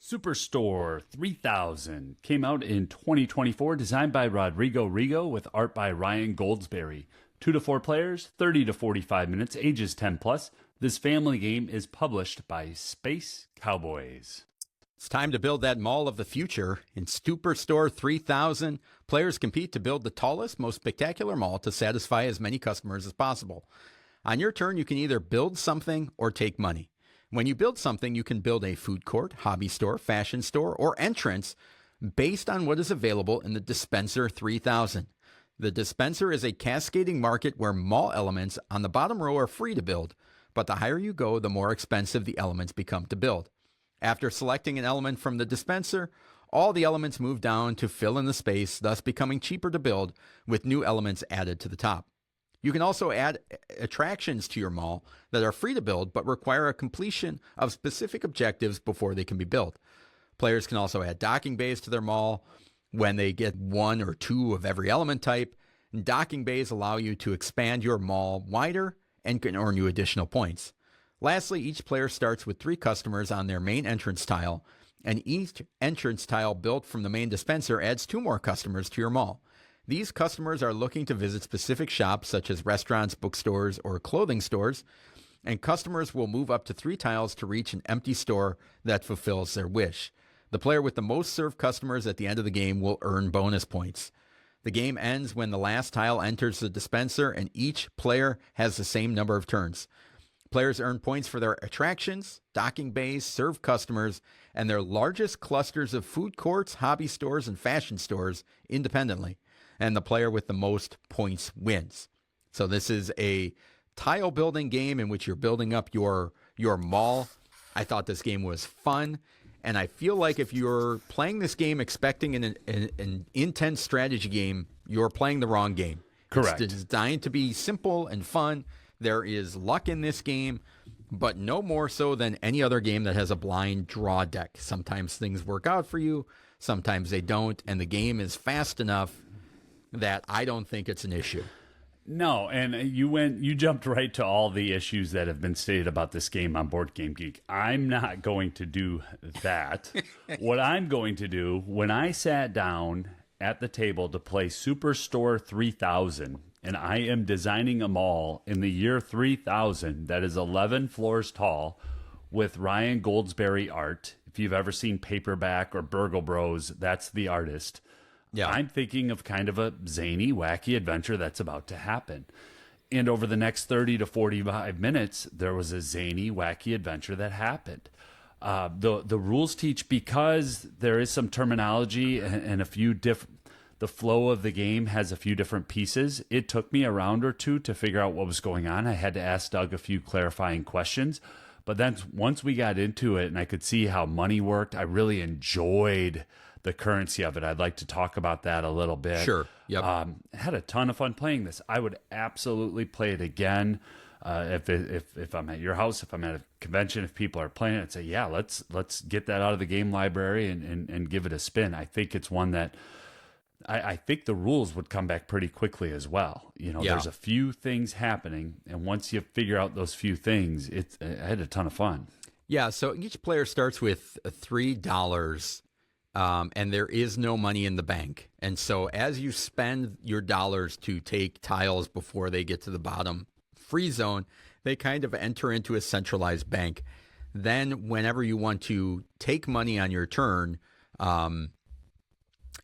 Superstore 3000 came out in 2024, designed by Rodrigo Rigo with art by Ryan Goldsberry. 2 to 4 players, 30 to 45 minutes, ages 10 plus. This family game is published by Space Cowboys. It's time to build that mall of the future. In Superstore 3000, players compete to build the tallest, most spectacular mall to satisfy as many customers as possible. On your turn, you can either build something or take money. When you build something, you can build a food court, hobby store, fashion store, or entrance based on what is available in the Dispenser 3000. The Dispenser is a cascading market where mall elements on the bottom row are free to build, but the higher you go, the more expensive the elements become to build. After selecting an element from the Dispenser, all the elements move down to fill in the space, thus becoming cheaper to build with new elements added to the top. You can also add attractions to your mall that are free to build but require a completion of specific objectives before they can be built. Players can also add docking bays to their mall when they get 1 or 2 of every element type. And docking bays allow you to expand your mall wider and can earn you additional points. Lastly, each player starts with 3 customers on their main entrance tile, and each entrance tile built from the main dispenser adds 2 more customers to your mall. These customers are looking to visit specific shops such as restaurants, bookstores, or clothing stores, and customers will move up to 3 tiles to reach an empty store that fulfills their wish. The player with the most served customers at the end of the game will earn bonus points. The game ends when the last tile enters the dispenser, and each player has the same number of turns. Players earn points for their attractions, docking bays, served customers, and their largest clusters of food courts, hobby stores, and fashion stores independently. And the player with the most points wins. So this is a tile building game in which you're building up your mall. I thought this game was fun, and I feel like if you're playing this game expecting an intense strategy game, you're playing the wrong game. Correct. It's designed to be simple and fun. There is luck in this game, but no more so than any other game that has a blind draw deck. Sometimes things work out for you, sometimes they don't, and the game is fast enough that I don't think it's an issue. No, and you jumped right to all the issues that have been stated about this game on Board Game Geek. I'm not going to do that. What I'm going to do, when I sat down at the table to play Superstore 3000, and I am designing a mall in the year 3000 that is 11 floors tall with Ryan Goldsberry art. If you've ever seen Paperback or Burgle Bros, that's the artist. Yeah. I'm thinking of kind of a zany, wacky adventure that's about to happen. And over the next 30 to 45 minutes, there was a zany, wacky adventure that happened. The rules teach, because there is some terminology and a few different, the flow of the game has a few different pieces. It took me a round or 2 to figure out what was going on. I had to ask Doug a few clarifying questions. But then once we got into it and I could see how money worked, I really enjoyed the currency of it. I'd like to talk about that a little bit. Sure. Yep. Had a ton of fun playing this. I would absolutely play it again. If I'm at your house, if I'm at a convention, if people are playing it, I'd say, yeah, let's get that out of the game library and give it a spin. I think it's one that I think the rules would come back pretty quickly as well. There's a few things happening, and once you figure out those few things, I had a ton of fun. Yeah, so each player starts with $3, and there is no money in the bank. And so as you spend your dollars to take tiles before they get to the bottom free zone, they kind of enter into a centralized bank. Then whenever you want to take money on your turn,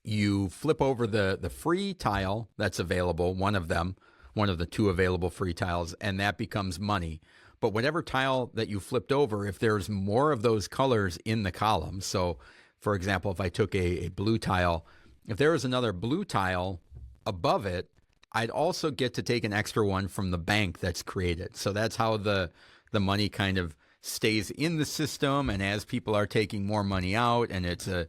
you flip over the free tile that's available, one of the 2 available free tiles, and that becomes money. But whatever tile that you flipped over, if there's more of those colors in the column, so for example, if I took a blue tile, if there was another blue tile above it, I'd also get to take an extra one from the bank that's created. So that's how the money kind of stays in the system, and as people are taking more money out, and it's an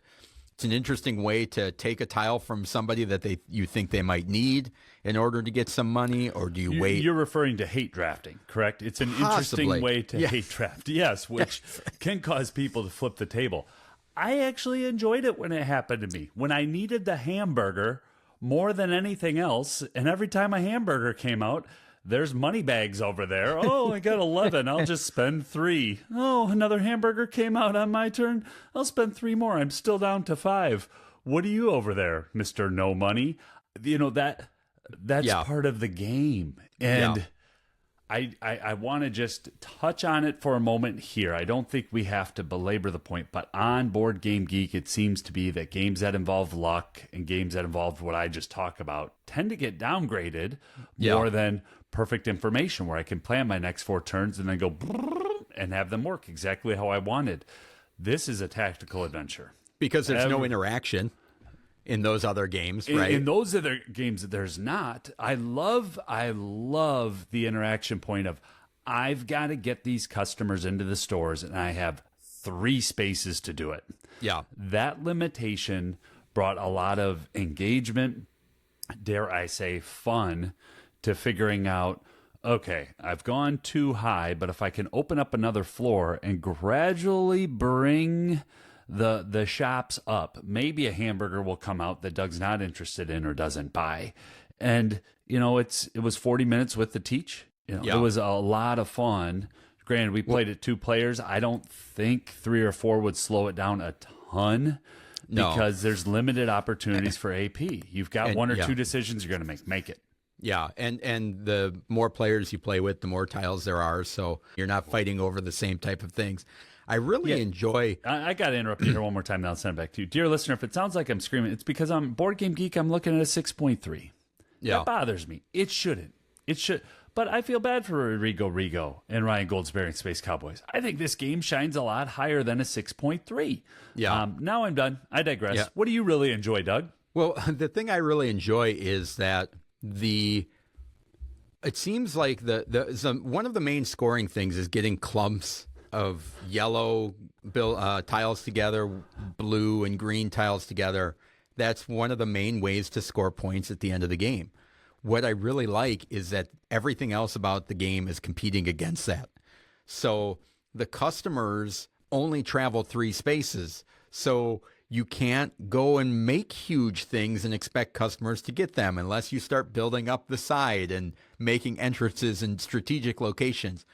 interesting way to take a tile from somebody that you think they might need in order to get some money, or do you wait? You're referring to hate drafting, correct? It's an Possibly. Interesting way to hate draft, yes, which can cause people to flip the table. I actually enjoyed it when it happened to me, when I needed the hamburger more than anything else, and every time a hamburger came out, there's money bags over there. Oh, I got 11. I'll just spend 3. Oh, another hamburger came out on my turn. I'll spend 3 more. I'm still down to 5. What are you over there, Mr. No Money? That's part of the game. And I want to just touch on it for a moment here. I don't think we have to belabor the point, but on Board Game Geek, it seems to be that games that involve luck and games that involve what I just talked about tend to get downgraded more than perfect information, where I can plan my next 4 turns and then go and have them work exactly how I wanted. This is a tactical adventure. Because there's no interaction in those other games, right? In those other games, there's not. I love the interaction point of, I've got to get these customers into the stores, and I have 3 spaces to do it. Yeah. That limitation brought a lot of engagement, dare I say fun, to figuring out, okay, I've gone too high, but if I can open up another floor and gradually bring the shops up, maybe a hamburger will come out that Doug's not interested in or doesn't buy. And it was 40 minutes with the teach. It was a lot of fun. Granted, we played it 2 players. I don't think 3 or 4 would slow it down a ton, because there's limited opportunities for AP. You've got 1 or 2 decisions you're going to make it. Yeah, and the more players you play with, the more tiles there are, so you're not fighting over the same type of things. I really enjoy... I got to interrupt you here one more time, then I'll send it back to you. Dear listener, if it sounds like I'm screaming, it's because I'm Board Game Geek, I'm looking at a 6.3. Yeah. That bothers me. It shouldn't. It should. But I feel bad for Rigo and Ryan Goldsberry and Space Cowboys. I think this game shines a lot higher than a 6.3. Yeah. Now I'm done. I digress. Yeah. What do you really enjoy, Doug? Well, the thing I really enjoy is that it seems like one of the main scoring things is getting clumps of yellow tiles together, blue and green tiles together. That's one of the main ways to score points at the end of the game. What I really like is that everything else about the game is competing against that. So the customers only travel 3 spaces. So you can't go and make huge things and expect customers to get them unless you start building up the side and making entrances in strategic locations.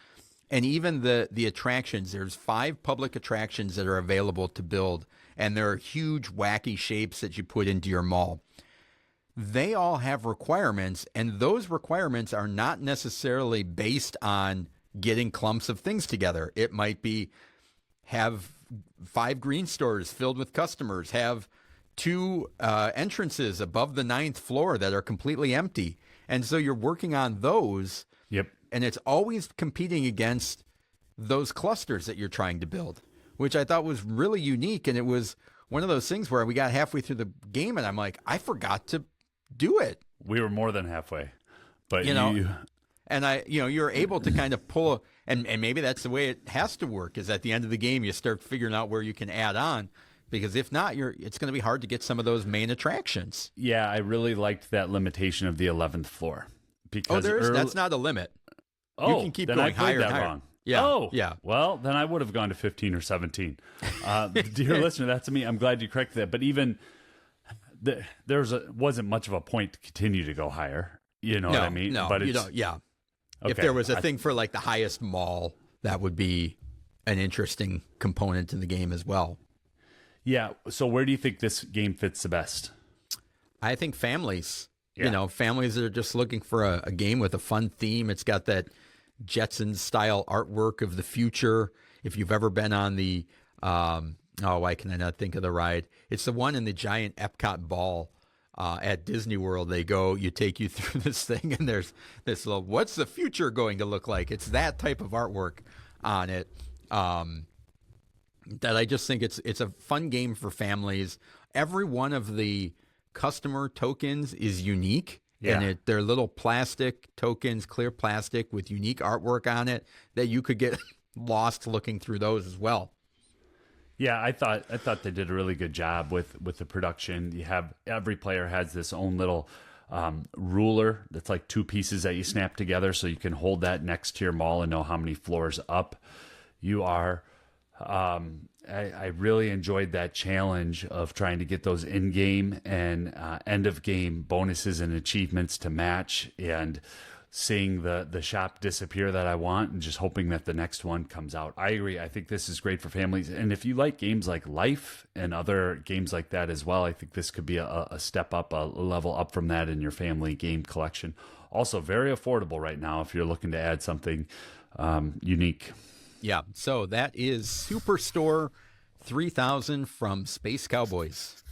And even the attractions, there's 5 public attractions that are available to build, and there are huge wacky shapes that you put into your mall. They all have requirements, and those requirements are not necessarily based on getting clumps of things together. It might be have 5 green stores filled with customers, have 2 entrances above the 9th floor that are completely empty. And so you're working on those. Yep. And it's always competing against those clusters that you're trying to build, which I thought was really unique. And it was one of those things where we got halfway through the game and I'm like, I forgot to do it. We were more than halfway, but and you're able to kind of pull, and maybe that's the way it has to work, is at the end of the game, you start figuring out where you can add on, because if not, it's going to be hard to get some of those main attractions. Yeah, I really liked that limitation of the 11th floor. Because that's not a limit. You can keep going higher and higher. Wrong. Yeah. Oh, yeah. Well, then I would have gone to 15 or 17. Dear listener, that's me. I'm glad you corrected that. But even wasn't much of a point to continue to go higher. You know what I mean? No, but you don't. Yeah. Okay. If there was a thing for like the highest mall, that would be an interesting component in the game as well. Yeah. So where do you think this game fits the best? I think families. Yeah. Families that are just looking for a game with a fun theme. It's got that Jetsons style artwork of the future. If you've ever been on the, why can I not think of the ride? It's the one in the giant Epcot ball at Disney World. You take you through this thing, and there's this little, what's the future going to look like? It's that type of artwork on it. That I just think it's a fun game for families. Every one of the customer tokens is unique. Yeah. And they're little plastic tokens, clear plastic with unique artwork on it that you could get lost looking through those as well. Yeah, I thought they did a really good job with the production. You have every player has this own little ruler that's like 2 pieces that you snap together, so you can hold that next to your mall and know how many floors up you are. I really enjoyed that challenge of trying to get those in-game and end-of-game bonuses and achievements to match. And seeing the shop disappear that I want and just hoping that the next one comes out. I agree. I think this is great for families. And if you like games like Life and other games like that as well, I think this could be a step up, a level up from that in your family game collection. Also very affordable right now if you're looking to add something unique. Yeah, so that is Superstore 3000 from Space Cowboys.